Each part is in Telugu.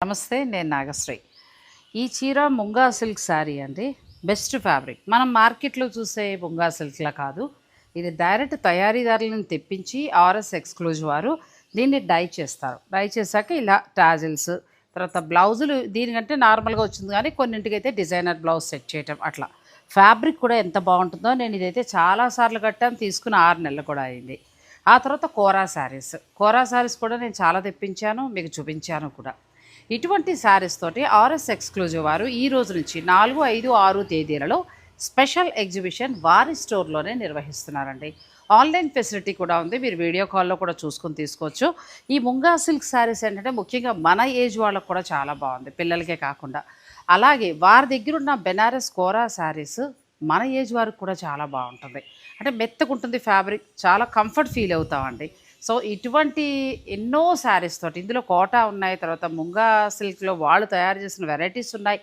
నమస్తే, నేను నాగశ్రీ. ఈ చీర ముంగా సిల్క్ శారీ అండి. Best fabric. మనం మార్కెట్లో చూసే ముంగా సిల్క్లా కాదు. ఇది డైరెక్ట్ తయారీదారులను తెప్పించి ఆర్ఎస్ ఎక్స్క్లూజివ్ వారు దీన్ని డై చేస్తారు. డై చేశాక ఇలా టాజిల్స్, తర్వాత బ్లౌజులు దీనికంటే నార్మల్గా వచ్చింది, కానీ కొన్నింటికైతే డిజైనర్ బ్లౌజ్ సెట్ చేయటం అట్లా. ఫ్యాబ్రిక్ కూడా ఎంత బాగుంటుందో, నేను ఇదైతే చాలాసార్లు కట్టాను, తీసుకుని 6 నెలలు కూడా అయింది. ఆ తర్వాత కోరా శారీస్ కూడా నేను చాలా తెప్పించాను, మీకు చూపించాను కూడా. ఇటువంటి శారీస్ తోటి ఆర్ఎస్ ఎక్స్క్లూజివ్ వారు ఈ రోజు నుంచి 4, 5, 6 తేదీలలో స్పెషల్ ఎగ్జిబిషన్ వారి స్టోర్లోనే నిర్వహిస్తున్నారండి. ఆన్లైన్ ఫెసిలిటీ కూడా ఉంది, మీరు వీడియో కాల్లో కూడా చూసుకొని తీసుకోవచ్చు. ఈ ముంగా సిల్క్ శారీస్ ఏంటంటే ముఖ్యంగా మన ఏజ్ వాళ్ళకు కూడా చాలా బాగుంది, పిల్లలకే కాకుండా. అలాగే వారి దగ్గర ఉన్న బెనారస్ కోరా శారీస్ మన ఏజ్ వారికి కూడా చాలా బాగుంటుంది. అంటే మెత్తకుంటుంది ఫ్యాబ్రిక్, చాలా కంఫర్ట్ ఫీల్ అవుతామండి. సో ఇటువంటి ఎన్నో శారీస్ తోటి, ఇందులో కోటా ఉన్నాయి, తర్వాత ముంగా సిల్క్లో వాళ్ళు తయారు చేసిన వెరైటీస్ ఉన్నాయి,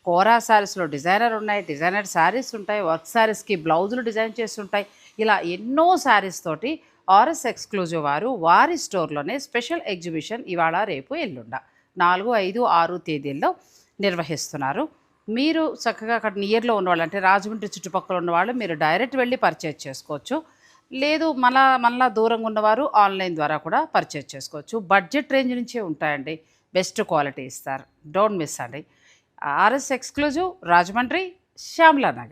కోరా శారీస్లో డిజైనర్ ఉన్నాయి, డిజైనర్ శారీస్ ఉంటాయి, వర్క్ శారీస్కి బ్లౌజులు డిజైన్ చేస్తుంటాయి. ఇలా ఎన్నో శారీస్ తోటి ఆర్ఎస్ ఎక్స్క్లూజివ్ వారు వారి స్టోర్లోనే స్పెషల్ ఎగ్జిబిషన్ ఇవాళ, రేపు, ఎల్లుండ 4, 5, 6 తేదీల్లో నిర్వహిస్తున్నారు. మీరు చక్కగా అక్కడ నియర్లో ఉన్నవాళ్ళు, అంటే రాజమండ్రి చుట్టుపక్కల ఉన్నవాళ్ళు మీరు డైరెక్ట్ వెళ్ళి పర్చేజ్ చేసుకోవచ్చు. లేదు మళ్ళా దూరంగా ఉన్నవారు ఆన్లైన్ ద్వారా కూడా పర్చేజ్ చేసుకోవచ్చు. బడ్జెట్ రేంజ్ నుంచే ఉంటాయండి, బెస్ట్ క్వాలిటీ ఇస్తారు. డోంట్ మిస్ అండి. RS exclusive, Rajahmundry, Shyamala Nagar.